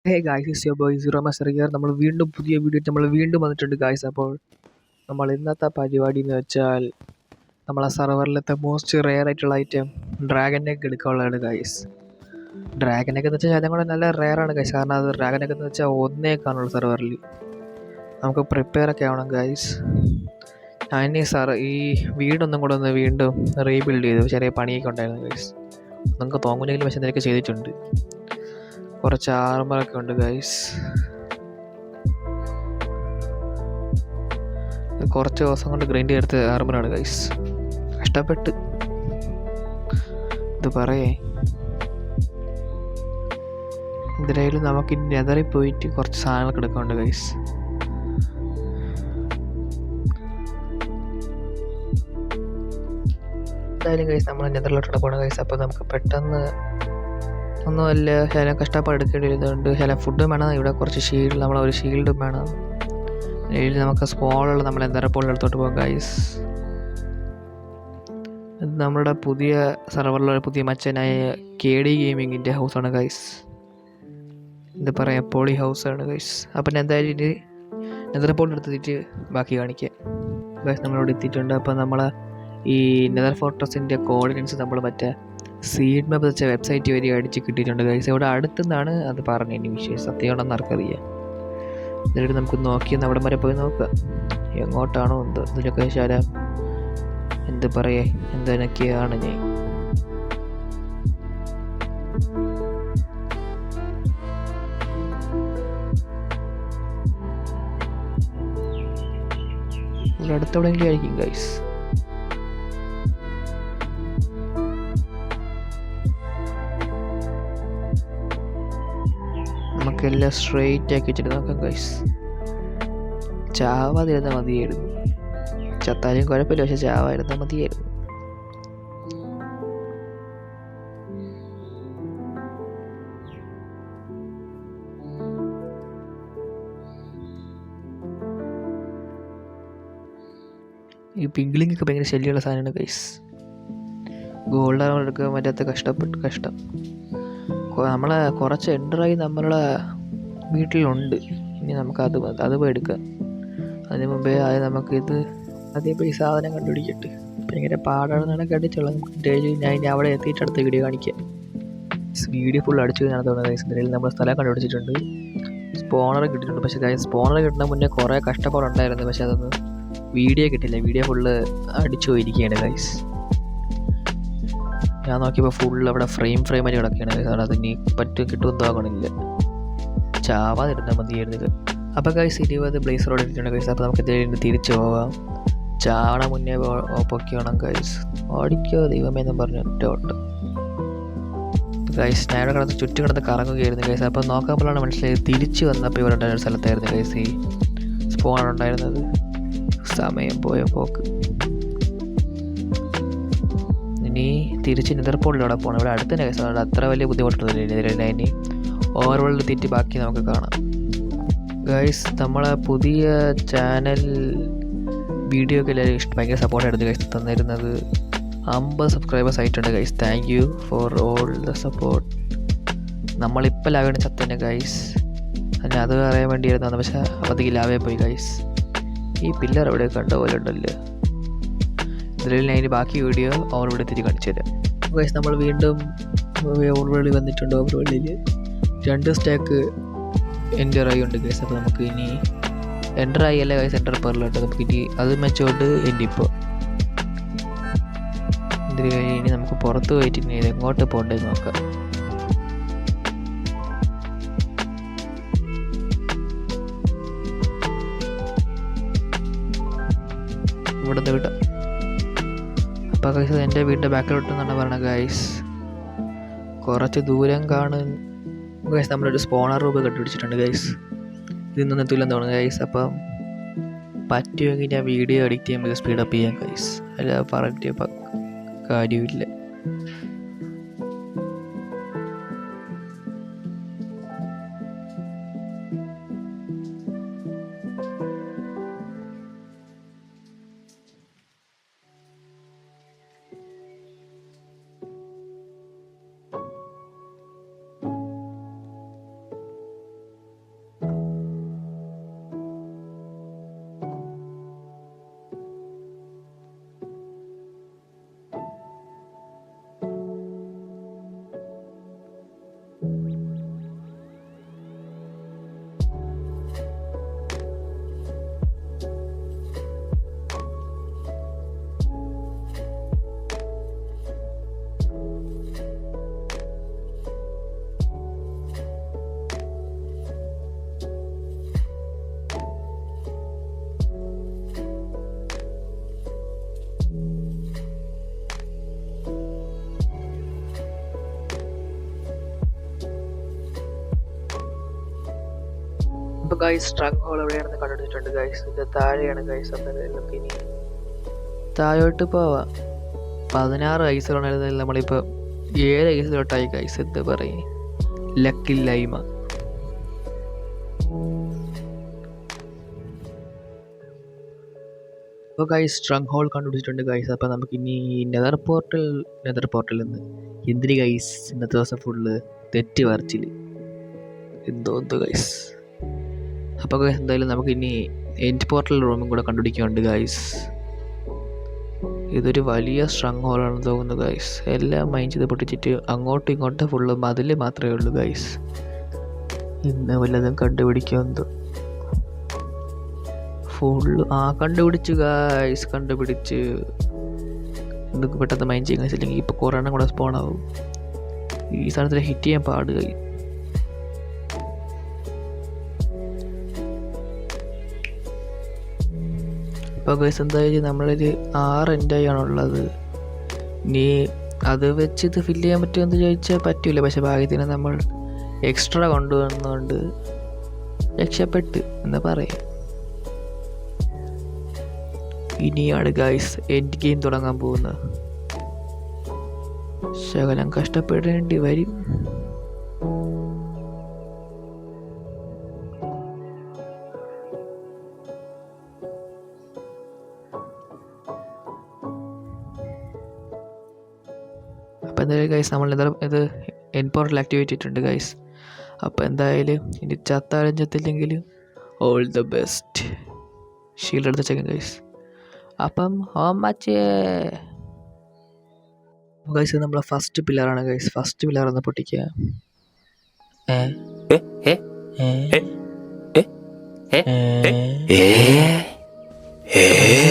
Hey guys, it's your boy zero master here. നമ്മൾ വീണ്ടും പുതിയ വീഡിയോ നമ്മൾ വീണ്ടും വന്നിട്ടുണ്ട് ഗായ്സ്. അപ്പോൾ നമ്മൾ ഇന്നത്തെ പരിപാടി എന്ന് വെച്ചാൽ നമ്മളെ സർവറിലത്തെ മോസ്റ്റ് റെയർ ആയിട്ടുള്ള ഐറ്റം ഡ്രാഗൺ എഗ് എടുക്കാനുള്ളതാണ് ഗായ്സ്. ഡ്രാഗൺ എഗ് എന്ന് വെച്ചാൽ അതിനും കൂടെ നല്ല റെയർ ആണ് ഗായ്സ്. കാരണം അത് ഡ്രാഗൺ എഗ് എന്ന് വെച്ചാൽ ഒന്നേ കാണുള്ളൂ സർവറിൽ. നമുക്ക് പ്രിപ്പയർ ഒക്കെ ആവണം ഗായ്സ്. ഞാൻ ഈ വീടൊന്നും കൂടെ ഒന്ന് വീണ്ടും റീബിൽഡ് ചെയ്തു. ചെറിയ പണിയൊക്കെ ഉണ്ടായിരുന്നു ഗായ്സ്. നിങ്ങൾക്ക് തോന്നുന്നെങ്കിലും പക്ഷേ നിനക്ക് ചെയ്തിട്ടുണ്ട്. കുറച്ച് ആർമറൊക്കെ ഉണ്ട് ഗൈസ്. കുറച്ച് ദിവസം കൊണ്ട് ഗ്രൈൻഡ് ചെയ്തെടുത്ത ആർമറാണ് ഗൈസ്. കഷ്ടപ്പെട്ട് ഇത് പറയേ. എന്തായാലും നമുക്ക് നെതറിൽ പോയിട്ട് കുറച്ച് സാധനങ്ങളൊക്കെ എടുക്കാനുണ്ട് ഗൈസ്. എന്തായാലും ഗൈസ് നമ്മൾ നെതറിലോട്ട് പോകണം ഗൈസ്. അപ്പോൾ നമുക്ക് പെട്ടെന്ന് ഒന്നുമല്ല, ചില കഷ്ടപ്പാട് എടുക്കേണ്ടി വരുന്നുണ്ട്. ചില ഫുഡും വേണം. ഇവിടെ കുറച്ച് ഒരു ഷീൽഡും വേണം. ഇതിൽ നമുക്ക് സ്മോളുള്ള നമ്മൾ എന്തരപ്പോഴുള്ള അടുത്തോട്ട് പോകാം ഗൈസ്. ഇത് നമ്മുടെ പുതിയ സർവറിലുള്ള പുതിയ മച്ചനായ KD ഗെയിമിങ്ങിൻ്റെ ഹൗസാണ് ഗൈസ്. എന്താ പറയുക, പോളി ഹൗസാണ് ഗൈസ്. അപ്പം എന്തായാലും ഇത് നെതർപോൾ എടുത്തിട്ട് ബാക്കി കാണിക്കാം ഗൈസ്. നമ്മളിവിടെ എത്തിയിട്ടുണ്ട്. അപ്പം നമ്മൾ ഈ നെതർ ഫോർട്രസിൻ്റെ കോർഡിനേറ്റ്സ് നമ്മൾ മറ്റേ സീഡ് മാപ്പ് വെച്ച വെബ്സൈറ്റ് വഴി അടിച്ച് കിട്ടിയിട്ടുണ്ട് ഗൈസ്. ഇവിടെ അടുത്തുനിന്നാണ് അത് പറഞ്ഞത്. ഇനി വിഷയം സത്യമാണെന്ന് ആർക്കറിയാം. എന്നിട്ട് നമുക്ക് നോക്കിയെന്ന് അവിടെ വരെ പോയി നോക്കാം എങ്ങോട്ടാണോ എന്തോ. ഇതിലൊക്കെ ശാല എന്ത് പറയേ, എന്തൊക്കെയാണ് ഞാൻ ഇവിടെ അടുത്തെവിടെയെങ്കിലും ആയിരിക്കും ഗൈസ്. നമുക്കെല്ലാം സ്ട്രെയിറ്റ് ആക്കി വെച്ചിട്ട് നോക്കാം ഗൈസ്. ചാവാതിരുന്നാൽ മതിയായിരുന്നു. ചത്താലും കുഴപ്പമില്ല, പക്ഷെ ചാവായിരുന്നാൽ മതിയായിരുന്നു. ഈ പിഗ്ലിംഗ് ഒക്കെ ഭയങ്കര ശല്യമുള്ള സാധനമാണ് ഗൈസ്. ഗോൾഡ് ആർമർ എടുക്കാൻ പറ്റാത്ത കഷ്ടം. നമ്മളെ കുറച്ച് എൻഡറായി നമ്മളുടെ വീട്ടിലുണ്ട്. ഇനി നമുക്ക് അത് പോയി എടുക്കാം. അതിന് മുമ്പേ നമുക്കിത് അതേ പോയി സാധനം കണ്ടുപിടിക്കട്ടെ. ഭയങ്കര പാടാണെന്നാണ് കണ്ടിട്ടുള്ളത്. നമുക്ക് ഞാൻ ഇനി അവിടെ എത്തിയിട്ട് അടുത്ത വീഡിയോ കാണിക്കാം. വീഡിയോ ഫുൾ അടിച്ചു കഴിഞ്ഞാൽ തോന്നുന്നത് ഗൈസ്. ഇതിൽ നമ്മൾ സ്ഥലം കണ്ടുപിടിച്ചിട്ടുണ്ട്. സ്പോണർ കിട്ടിയിട്ടുണ്ട്. പക്ഷേ ഗൈസ് സ്പോണർ കിട്ടുന്ന മുന്നേ കുറേ കഷ്ടപ്പാടുണ്ടായിരുന്നു. പക്ഷേ അതൊന്നും വീഡിയോ കിട്ടില്ല. വീഡിയോ ഫുള്ള് അടിച്ചു പോയിരിക്കുകയാണ് ഗൈസ്. ഞാൻ നോക്കിയപ്പോൾ ഫുൾ അവിടെ ഫ്രെയിം ആയിട്ട് കിടക്കുകയാണ് ഗൈസ്. അവിടെ അതിന് കിട്ടുമെന്ന് തോന്നണില്ല. ചാവാതിരുന്നാൽ മതിയായിരുന്നില്ല. അപ്പോൾ ഗൈസ് 20 ബ്ലേസ് റോഡ് ഇട്ടിട്ടുണ്ട് ഗൈസ്. അപ്പോൾ നമുക്ക് ഇതിൽ തിരിച്ചു പോകാം. ചാവണ മുന്നേ പൊക്കി വേണം ഗൈസ്. ഓടിക്കോ ദൈവമേ എന്ന് പറഞ്ഞു ഒറ്റ ഗൈസ്. ഞാൻ ഇവിടെ ചുറ്റും കിടന്ന് കറങ്ങുകയായിരുന്നു ഗൈസ്. അപ്പോൾ നോക്കാമ്പോഴാണ് മനസ്സിലായത് തിരിച്ച് വന്നപ്പോൾ ഇവിടെ ഉണ്ടായിരുന്ന സ്ഥലത്തായിരുന്നു ഗൈസ് ഈ സ്പോൺ ഉണ്ടായിരുന്നത്. സമയം പോയ പോക്ക്. ഇനി തിരിച്ച് നെതർപോളിലൂടെ പോകണം. ഇവിടെ അടുത്ത് തന്നെ ഗൈസ്. അവിടെ അത്ര വലിയ ബുദ്ധിമുട്ടൊന്നുമില്ല. ഇനി ഓവർവേൾഡ് തെറ്റി ബാക്കി നമുക്ക് കാണാം ഗൈസ്. നമ്മളെ പുതിയ ചാനൽ വീഡിയോ ഒക്കെ എല്ലാവരും ഭയങ്കര സപ്പോർട്ടായിരുന്നു ഗൈസ് തന്നിരുന്നത്. 50 സബ്സ്ക്രൈബേഴ്സ് ആയിട്ടുണ്ട് guys. Thank you for all the support. നമ്മളിപ്പോൾ ലാവാണ് ചത്തന്നെ ഗൈസ്. അത് അറിയാൻ വേണ്ടിയായിരുന്നു. പക്ഷേ അപ്പത്തേക്ക് ലാവേ പോയി ഗൈസ്. ഈ പില്ലർ എവിടെ കണ്ട പോലെ ഉണ്ടല്ലോ. ഇതിൽ ഞാൻ ബാക്കി വീഡിയോ ഓവർവേൾഡ് എത്തിച്ച് കാണിച്ചു തരാം ഗൈസ്. നമ്മൾ വീണ്ടും ഓവർവേൾഡിൽ വന്നിട്ടുണ്ട്. ഓവർവേൾഡിൽ 2 സ്റ്റാക്ക് എൻ്ററായി ഉണ്ട് ഗൈസ്. അപ്പോൾ നമുക്ക് ഇനി എൻ്ററായി അല്ല ഗൈസ്, എൻ്റർ പെർലുണ്ട്. നമുക്ക് ഇനി അത് വെച്ചോണ്ട് ഇപ്പോൾ ഇതിന് കഴിഞ്ഞ് ഇനി നമുക്ക് പുറത്ത് പോയിട്ട് ഇനി എങ്ങോട്ട് പോകേണ്ടത് നോക്കാം. ഇവിടുന്ന് വിടാം. അപ്പോൾ ഗൈസ് എൻ്റെ വീടിൻ്റെ ബാക്കിലോട്ടെന്നാണ് പറയണത് ഗൈസ്. കുറച്ച് ദൂരം കാണും ഗൈസ്. നമ്മളൊരു സ്പോണർ റൂപ് കണ്ടുപിടിച്ചിട്ടുണ്ട് ഗൈസ്. ഇതൊന്നും എത്തില്ലെന്ന് തോന്നുന്നു ഗൈസ്. അപ്പം പറ്റുമെങ്കിൽ ഞാൻ വീഡിയോ എഡിറ്റ് ചെയ്യുമ്പോൾ സ്പീഡപ്പ് ചെയ്യാം ഗൈസ്. അല്ല പറഞ്ഞിട്ട് കാര്യമില്ല. അപ്പോൾ ഗൈസ് സ്ട്രങ് ഹോൾ എവിടെയാണെന്ന് കണ്ടുപിടിച്ചിട്ടുണ്ട് ഗൈസ്. ഇതിൻ്റെ താഴെയാണ് ഗൈസ്. അപ്പം നമുക്ക് ഇനി താഴോട്ട് പോവാം. 16 ഐസുകളായിരുന്നതിൽ നമ്മളിപ്പോൾ 7 ഐസിലോട്ടായി ഗൈസ്. എന്താ പറയും, ലക്കില്ലായ്മ. അപ്പോൾ ഗൈസ് സ്ട്രങ് ഹോൾ കണ്ടുപിടിച്ചിട്ടുണ്ട് ഗൈസ്. അപ്പോൾ നമുക്ക് ഇനി നെതർ പോർട്ടലിൽ നിന്ന് എന്തിന് ഗൈസ് ഇന്നത്തെ ദിവസം ഫുള്ള് തെറ്റി വരച്ചിൽ എന്തോ ഗൈസ്. അപ്പോൾ എന്തായാലും നമുക്ക് ഇനി എൻഡ് പോർട്ടൽ റൂമും കൂടെ കണ്ടുപിടിക്കുന്നുണ്ട് ഗൈസ്. ഇതൊരു വലിയ സ്ട്രങ് ഹോളാണെന്ന് തോന്നുന്നു ഗൈസ്. എല്ലാം മൈൻഡ് ചെയ്ത് പൊട്ടിച്ചിട്ട് അങ്ങോട്ടും ഇങ്ങോട്ടും ഫുള്ള് മതിൽ മാത്രമേ ഉള്ളൂ ഗൈസ്. ഇന്ന് വല്ലതും കണ്ടുപിടിക്കുമെന്തോ. ഫുള്ള് കണ്ടുപിടിച്ചു ഗൈസ്, കണ്ടുപിടിച്ച്. എന്തൊക്കെ പെട്ടെന്ന് മൈൻഡ് ചെയ്യാൻ ഗൈസ്, അല്ലെങ്കിൽ ഇപ്പോൾ കുറേ എണ്ണം കൂടെ സ്പോൺ ആവും. ഈ സാധനത്തിൽ ഹിറ്റ് ചെയ്യാൻ പാടുക. ഇപ്പോൾ ഗൈസ് എന്തായാലും നമ്മളൊരു 6 എൻഡായാണുള്ളത്. ഇനി അത് വെച്ച് ഇത് ഫില്ല് ചെയ്യാൻ പറ്റുമെന്ന് ചോദിച്ചാൽ പറ്റില്ല. പക്ഷെ ഭാഗ്യത്തിന് നമ്മൾ എക്സ്ട്രാ കൊണ്ടുവന്നുകൊണ്ട് രക്ഷപ്പെട്ട് എന്ന് പറയാം. ഇനിയാണ് ഗൈസ് എൻഡ് ഗെയിം തുടങ്ങാൻ പോകുന്നത്. ശകലം കഷ്ടപ്പെടേണ്ടി വരും. അപ്പോൾ എന്തായാലും ഗൈസ് നമ്മൾ ഇത് എൻഡ് പോർട്ടൽ ആക്ടിവേറ്റ് ചെയ്തിട്ടുണ്ട് ഗൈസ്. അപ്പോൾ എന്തായാലും ഇനി ചത്താലും ചത്തില്ലെങ്കിലും ഓൾ ദ ബെസ്റ്റ്. ഷീൽഡ് എടുത്ത് വെച്ചേക്കാം ഗൈസ്. അപ്പം മച്ചേ ഗൈസ് നമ്മളെ ഫസ്റ്റ് പില്ലറാണ് ഗൈസ്. ഫസ്റ്റ് പില്ലർ ഒന്ന് പൊട്ടിക്കുക.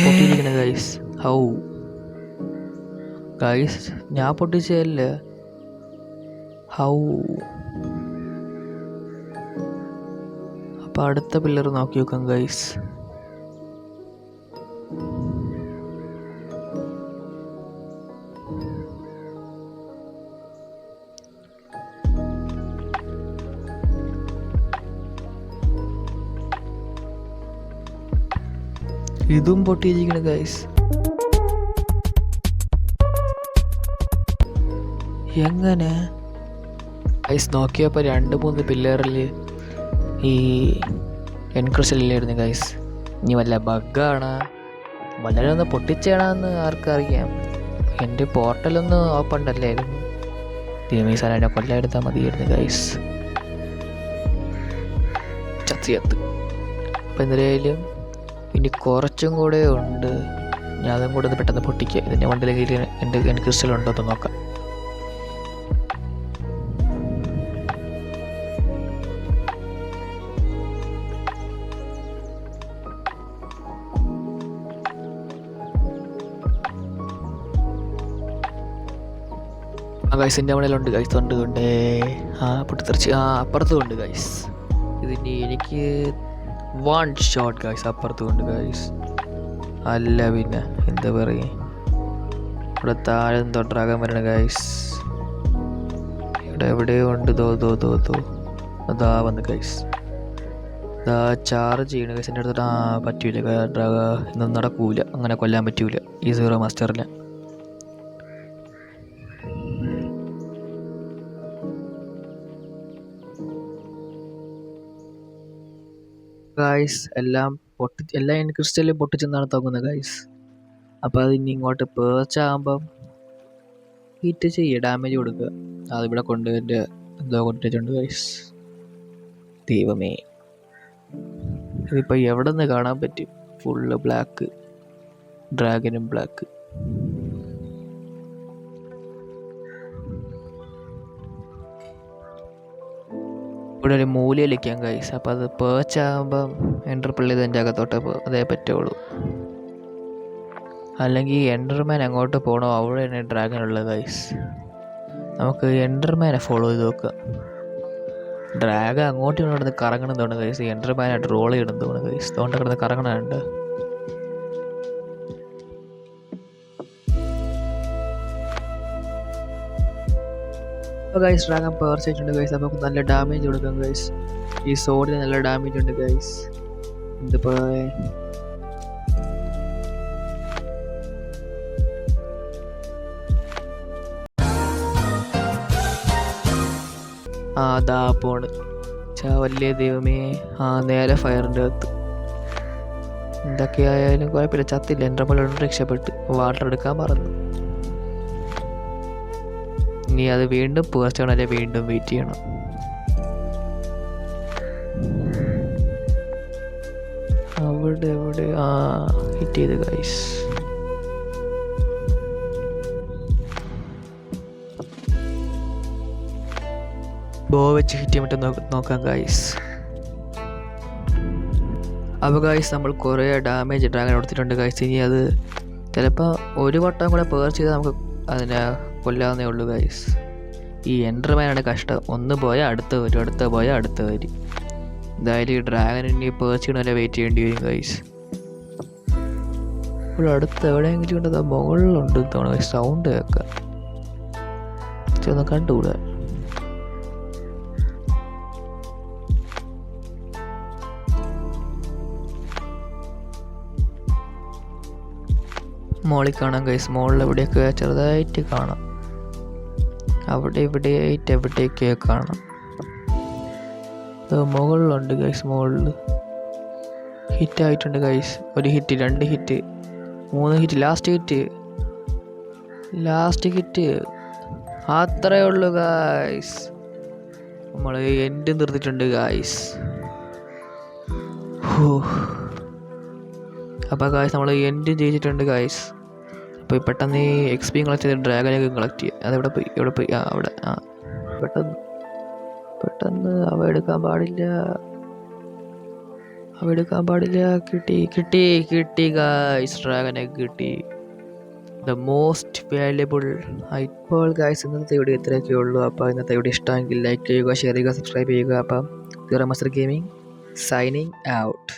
പൊട്ടിയിരിക്കണ ഗൈസ്. ഹൗ ഗൈസ്, ഞാൻ പൊട്ടിച്ചതല്ലേ. ഹൗ. അപ്പം അടുത്ത പില്ലർ നോക്കി നോക്കാം ഗൈസ്. ഇതും പൊട്ടിയിരിക്കണ ഗൈസ്. എങ്ങനെ ഗൈസ് നോക്കിയപ്പോൾ 2-3 പില്ലറിൽ ഈ എൻക്രിസ്റ്റലില്ലായിരുന്നു ഗൈസ്. ഇനി വല്ല ബഗ്ഗാണ്, വളരെ ഒന്ന് പൊട്ടിച്ചാണെന്ന് ആർക്കറിയാം. എൻ്റെ പോർട്ടലൊന്ന് ഓപ്പൺ അല്ലായിരുന്നു. ദൈവമേ സാധനം കൊല്ലം എടുത്താൽ മതിയായിരുന്നു ഗൈസ്. ചത്ത്. അപ്പം എന്തായാലും ഇനി കുറച്ചും കൂടെ ഉണ്ട്. ഞാൻ അതും കൂടെ ഒന്ന് പെട്ടെന്ന് പൊട്ടിക്കുക. ഇതിൻ്റെ വണ്ടിയിലേക്ക് എൻ്റെ എൻക്രിസ്റ്റൽ ഉണ്ടോ എന്ന് നോക്കാം. ഗൈസ് എൻ്റെ മണിയിലുണ്ട് ഗൈസ്. തൊണ്ടുകൊണ്ടേ പൊട്ടിത്തെറിച്ച് അപ്പുറത്തും ഉണ്ട് ഗൈസ്. ഇതിന് എനിക്ക് 1 ഷോട്ട് ഗൈസ് അപ്പുറത്തും ഉണ്ട് ഗൈസ്. അല്ല പിന്നെ എന്താ പറയുക, ഇവിടെ താഴെ തൊട്ടാകാൻ വരണ ഗൈസ്. ഇവിടെ എവിടെയോ ഉണ്ട്. ദോ അതാ വന്ന് ഗൈസ്. ഇതാ ചാർജ് ചെയ്യണ ഗൈസ്. എൻ്റെ അടുത്തിട്ട് പറ്റൂല, ഇതൊന്നും നടക്കൂല. അങ്ങനെ കൊല്ലാൻ പറ്റൂല ഈ 0 മാസ്റ്ററിനെ. ഗൈസ് എല്ലാ എൻക്രിസ്റ്റലും പൊട്ടിച്ചെന്നാണ് തോന്നുന്നത് ഗൈസ്. അപ്പോൾ അത് ഇനി ഇങ്ങോട്ട് പേർച്ചാകുമ്പം ഹിറ്റ് ചെയ്യുക, ഡാമേജ് കൊടുക്കുക. അതിവിടെ കൊണ്ടുവൻ്റെ എന്തോ കൊണ്ടിട്ടുണ്ട് ഗൈസ്. ദൈവമേ, ഇതിപ്പോൾ എവിടെ നിന്ന് കാണാൻ പറ്റും? ഫുള്ള് ബ്ലാക്ക്, ഡ്രാഗനും ബ്ലാക്ക്. ഇവിടെ ഒരു മൂലയിലേക്കാം ഗൈസ്. അപ്പോൾ അത് പേർച്ചാകുമ്പം എൻ്റർപിള്ളി ഇതിൻ്റെ അകത്തോട്ട് അതേ പറ്റുള്ളൂ. അല്ലെങ്കിൽ എൻഡർമാൻ അങ്ങോട്ട് പോകണോ, അവിടെ തന്നെ ഡ്രാഗൺ ഉള്ളത് ഗൈസ്. നമുക്ക് എൻഡർമാനെ ഫോളോ ചെയ്ത് നോക്കാം. ഡ്രാഗൺ അങ്ങോട്ടും ഇങ്ങോട്ട് കറങ്ങണം തോന്നുന്നു ഗൈസ്. എൻഡർമാനായിട്ട് റോൾ ചെയ്യണം തോന്നുന്നു ഗൈസ്. അതുകൊണ്ട് കിടന്ന് കറങ്ങണുണ്ട്. അപ്പോൾ ഗൈസ് ഡ്രാഗൺ പേർച്ച് ആയിട്ടുണ്ട് ഗൈസ്. അപ്പോൾ നല്ല ഡാമേജ് കൊടുക്കാം ഗൈസ്. ഈ സോഡിന് നല്ല ഡാമേജ് ഉണ്ട് ഗൈസ്. ഇതിപ്പോൾ അതാ പോണ് വലിയ ദൈവമേ. നേരെ ഫയറിൻ്റെ അകത്ത്. എന്തൊക്കെയായാലും കുഴപ്പമില്ല, ചത്തില്ല. എൻ്റെ പോലെ രക്ഷപ്പെട്ട് വാട്ടർ എടുക്കാൻ പറഞ്ഞു. ഇനി അത് വീണ്ടും പുകർച്ചണല്ലേ, വീണ്ടും വെയിറ്റ് ചെയ്യണം. അവിടെ എവിടെ ഹിറ്റ് ചെയ്ത് ഗൈസ്. ബോ വെച്ച് ഹിറ്റ് ചെയ്യാൻ പറ്റും നോക്കാം ഗൈസ്. അപ്പോൾ ഗൈസ് നമ്മൾ കുറേ ഡാമേജ് ഡ്രാഗൺ കൊടുത്തിട്ടുണ്ട് ഗൈസ്. ഇനി അത് ചിലപ്പോൾ ഒരു വട്ടം കൂടെ പേർച്ച് ചെയ്താൽ നമുക്ക് അതിനെ കൊല്ലാവുന്നേ ഉള്ളൂ ഗൈസ്. ഈ എൻഡർമാനാണ് കഷ്ടം. ഒന്ന് പോയാൽ അടുത്ത് വരും, അടുത്ത് പോയാൽ അടുത്ത് വരും. എന്തായാലും ഈ ഡ്രാഗൻ ഇനി പേർച്ച് ചെയ്യണമല്ലേ വെയിറ്റ് ചെയ്യേണ്ടി വരും ഗൈസ്. ഇപ്പോൾ അടുത്ത് എവിടെയെങ്കിലും ഉണ്ടത് മുകളിലുണ്ട് തോന്നുന്നു. സൗണ്ട് കേൾക്കാം, ഒന്ന് കണ്ടുകൂടാ. മോളിൽ കാണാം ഗൈസ്. മുകളിൽ എവിടെയൊക്കെ ചെറുതായിട്ട് കാണാം. അവിടെ ഇവിടെയായിട്ട് എവിടെയൊക്കെ കാണാം. മുകളിലുണ്ട് ഗൈസ്. മുകളിൽ ഹിറ്റായിട്ടുണ്ട് ഗൈസ്. ഒരു hit, 2 hit, 3 hit, last hit അത്രേ ഉള്ളൂ ഗൈസ്. നമ്മൾ എൻഡ് നിർത്തിയിട്ടുണ്ട് ഗൈസ്. അപ്പോൾ ഗൈസ് നമ്മൾ എൻഡ് ചെയ്തിട്ടുണ്ട് ഗൈസ്. അപ്പോൾ പെട്ടെന്ന് ഈ XP കളക്ട് ചെയ്ത് ഡ്രാഗനൊക്കെ കളക്ട് ചെയ്യുക. അതെവിടെ പോയി അവിടെ പെട്ടെന്ന് അവ എടുക്കാൻ പാടില്ല. കിട്ടി ഗൈസ്. ഡ്രാഗനൊക്കെ കിട്ടി. The most valuable. ഇപ്പോൾ ഗൈസ് ഇന്നത്തെ വീഡിയോ ഇത്രയൊക്കെ ഉള്ളൂ. അപ്പോൾ ഇന്നത്തെ വീഡിയോ ഇഷ്ടമെങ്കിൽ ലൈക്ക് ചെയ്യുക, ഷെയർ ചെയ്യുക, സബ്സ്ക്രൈബ് ചെയ്യുക. അപ്പം മസ്റ്റർ ഗെയിമിംഗ് സൈനിങ് ഔട്ട്.